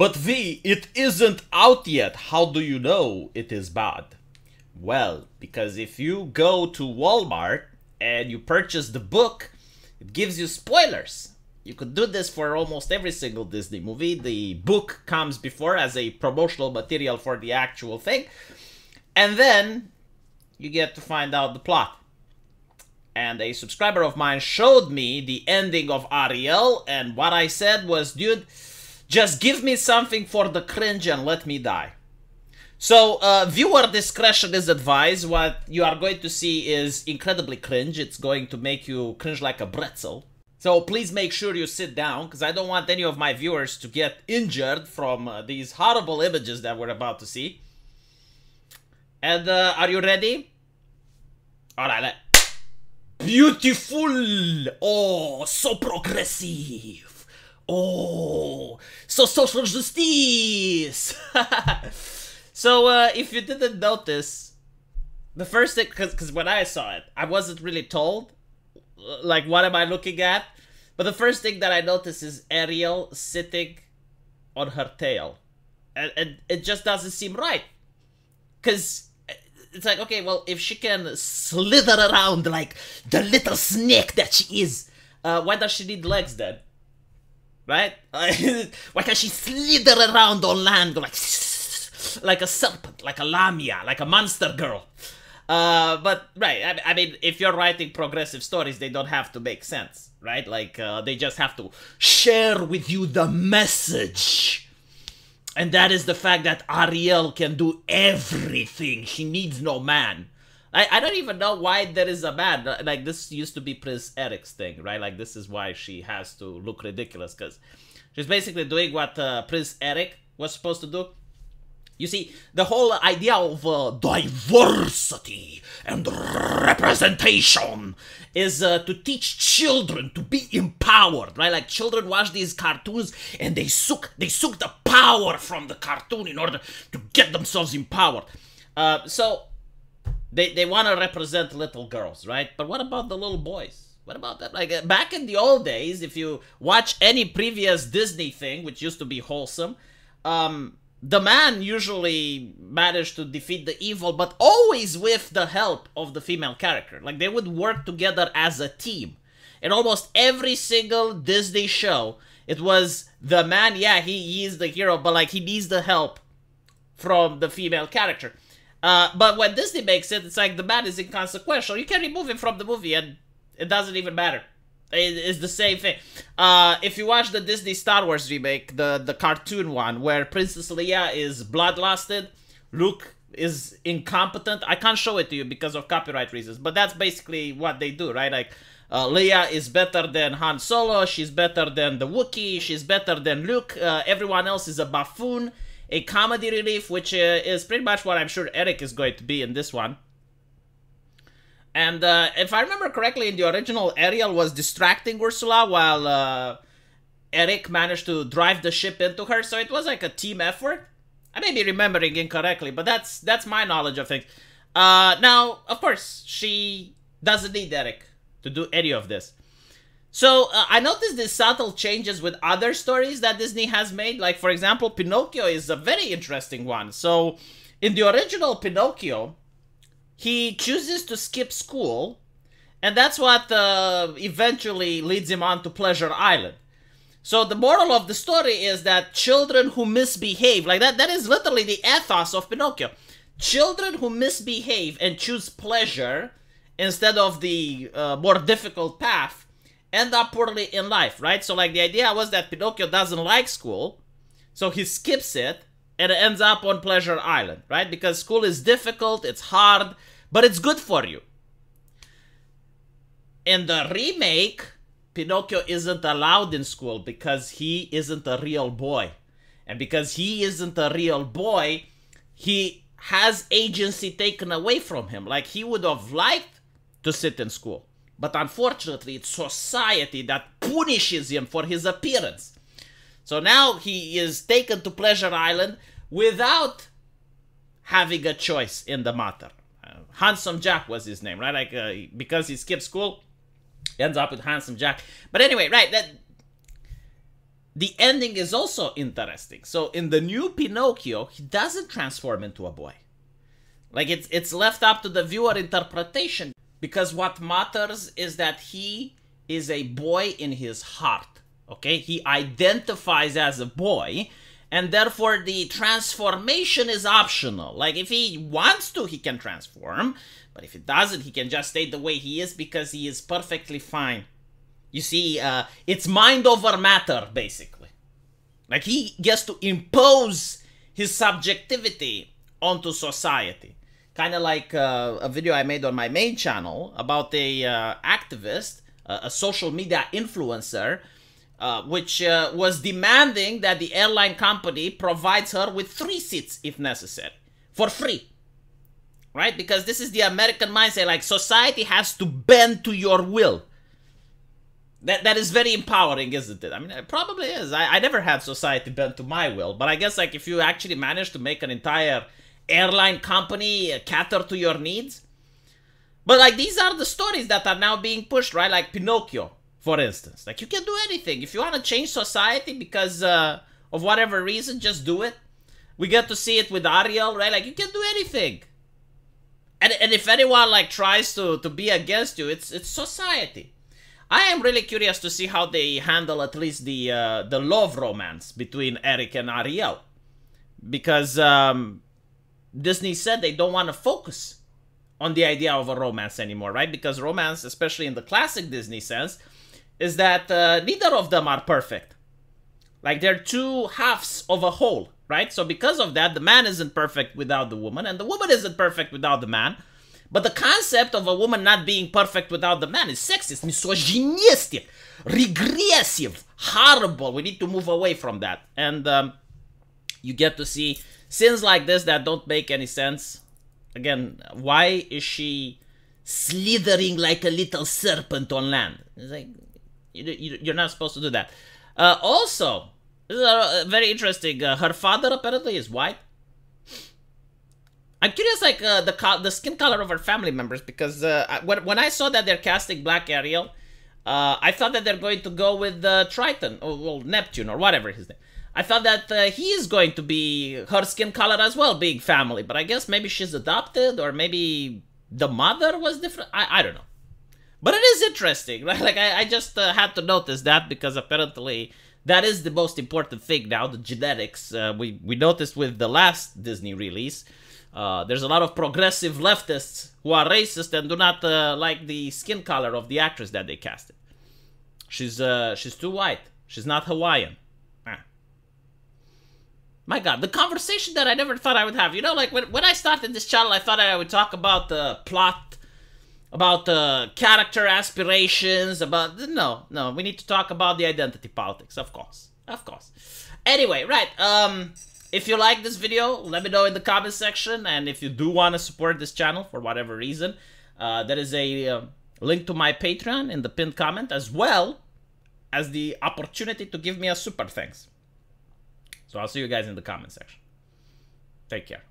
But V, it isn't out yet. How do you know it is bad? Well, because if you go to Walmart and you purchase the book, it gives you spoilers. You could do this for almost every single Disney movie. The book comes before as a promotional material for the actual thing. And then you get to find out the plot. And a subscriber of mine showed me the ending of Ariel, and what I said was, dude, just give me something for the cringe and let me die. So, viewer discretion is advised. What you are going to see is incredibly cringe. It's going to make you cringe like a pretzel. So please make sure you sit down, because I don't want any of my viewers to get injured from these horrible images that we're about to see. And are you ready? Alright, beautiful! Oh, so progressive! Oh, so social justice! So, if you didn't notice, the first thing, because when I saw it, I wasn't really told, like, what am I looking at? But the first thing that I noticed is Ariel sitting on her tail. And it just doesn't seem right. Because it's like, okay, well, if she can slither around like the little snake that she is, why does she need legs then? Right? Why can't she slither around on land like a serpent, like a lamia, like a monster girl? But, right, I mean, if you're writing progressive stories, they don't have to make sense, right? Like, they just have to share with you the message. And that is the fact that Ariel can do everything. She needs no man. I don't even know why there is a man. Like, this used to be Prince Eric's thing, right? Like, this is why she has to look ridiculous, because she's basically doing what Prince Eric was supposed to do. You see, the whole idea of diversity and representation is to teach children to be empowered, right? Like, children watch these cartoons and they suck the power from the cartoon in order to get themselves empowered. So they want to represent little girls, right? But what about the little boys? What about that? Like, back in the old days, if you watch any previous Disney thing, which used to be wholesome, the man usually managed to defeat the evil, but always with the help of the female character. Like, they would work together as a team. In almost every single Disney show, it was the man, yeah, he is the hero, but, like, he needs the help from the female character. But when Disney makes it, it's like the man is inconsequential. You can remove him from the movie and it doesn't even matter. It's the same thing. If you watch the Disney Star Wars remake, the cartoon one, where Princess Leia is bloodlusted, Luke is incompetent. I can't show it to you because of copyright reasons, but that's basically what they do, right? Like, Leia is better than Han Solo, she's better than the Wookiee, she's better than Luke, everyone else is a buffoon, a comedy relief, which is pretty much what I'm sure Eric is going to be in this one. And if I remember correctly, in the original, Ariel was distracting Ursula while Eric managed to drive the ship into her. So it was like a team effort. I may be remembering incorrectly, but that's my knowledge of things. Now, of course, she doesn't need Eric to do any of this. So I noticed these subtle changes with other stories that Disney has made. Like, for example, Pinocchio is a very interesting one. So in the original Pinocchio, he chooses to skip school, and that's what eventually leads him on to Pleasure Island. So the moral of the story is that children who misbehave, like that is literally the ethos of Pinocchio. Children who misbehave and choose pleasure instead of the more difficult path end up poorly in life, right? So, like, the idea was that Pinocchio doesn't like school, so he skips it, and it ends up on Pleasure Island, right? Because school is difficult, it's hard, but it's good for you. In the remake, Pinocchio isn't allowed in school because he isn't a real boy. And because he isn't a real boy, he has agency taken away from him. Like, he would have liked to sit in school. But unfortunately, it's society that punishes him for his appearance. So now he is taken to Pleasure Island without having a choice in the matter. Handsome Jack was his name, right? Like, because he skipped school, he ends up with Handsome Jack. But anyway, right, the ending is also interesting. So in the new Pinocchio, he doesn't transform into a boy. Like, it's left up to the viewer interpretation, because what matters is that he is a boy in his heart, okay? He identifies as a boy, and therefore the transformation is optional. Like, if he wants to, he can transform, but if he doesn't, he can just stay the way he is because he is perfectly fine. You see, it's mind over matter, basically. Like, he gets to impose his subjectivity onto society. Kind of like a video I made on my main channel about a activist, a social media influencer, which was demanding that the airline company provides her with 3 seats if necessary, for free. Right? Because this is the American mindset, like, society has to bend to your will. That is very empowering, isn't it? I mean, it probably is. I never had society bend to my will, but I guess, like, if you actually manage to make an entire airline company cater to your needs. But, like, these are the stories that are now being pushed, right? Like Pinocchio, for instance. Like, you can do anything. If you want to change society because of whatever reason, just do it. We get to see it with Ariel, right? Like, you can do anything. And if anyone, like, tries to be against you, it's society. I am really curious to see how they handle at least the love romance between Eric and Ariel. Because Disney said they don't want to focus on the idea of a romance anymore, right? Because romance, especially in the classic Disney sense, is that neither of them are perfect. Like, they're 2 halves of a whole, right? So because of that, the man isn't perfect without the woman, and the woman isn't perfect without the man. But the concept of a woman not being perfect without the man is sexist, misogynistic, regressive, horrible. We need to move away from that. And you get to see scenes like this that don't make any sense. Again, why is she slithering like a little serpent on land? It's like, you're not supposed to do that. Also, this is very interesting. Her father apparently is white. I'm curious, like, the skin color of her family members, because when I saw that they're casting Black Ariel, I thought that they're going to go with Triton, or well, Neptune, or whatever his name. I thought that he is going to be her skin color as well, being family, but I guess maybe she's adopted, or maybe the mother was different. I don't know. But it is interesting, right? Like, I just had to notice that, because apparently that is the most important thing now, the genetics. We noticed with the last Disney release. There's a lot of progressive leftists who are racist and do not like the skin color of the actress that they casted. She's too white. She's not Hawaiian. My God, the conversation that I never thought I would have. You know, like, when I started this channel, I thought I would talk about the plot, about the character aspirations, about... No, we need to talk about the identity politics, of course. Of course. Anyway, right, if you like this video, let me know in the comment section, and if you do want to support this channel for whatever reason, there is a link to my Patreon in the pinned comment, as well as the opportunity to give me a super thanks. So I'll see you guys in the comment section. Take care.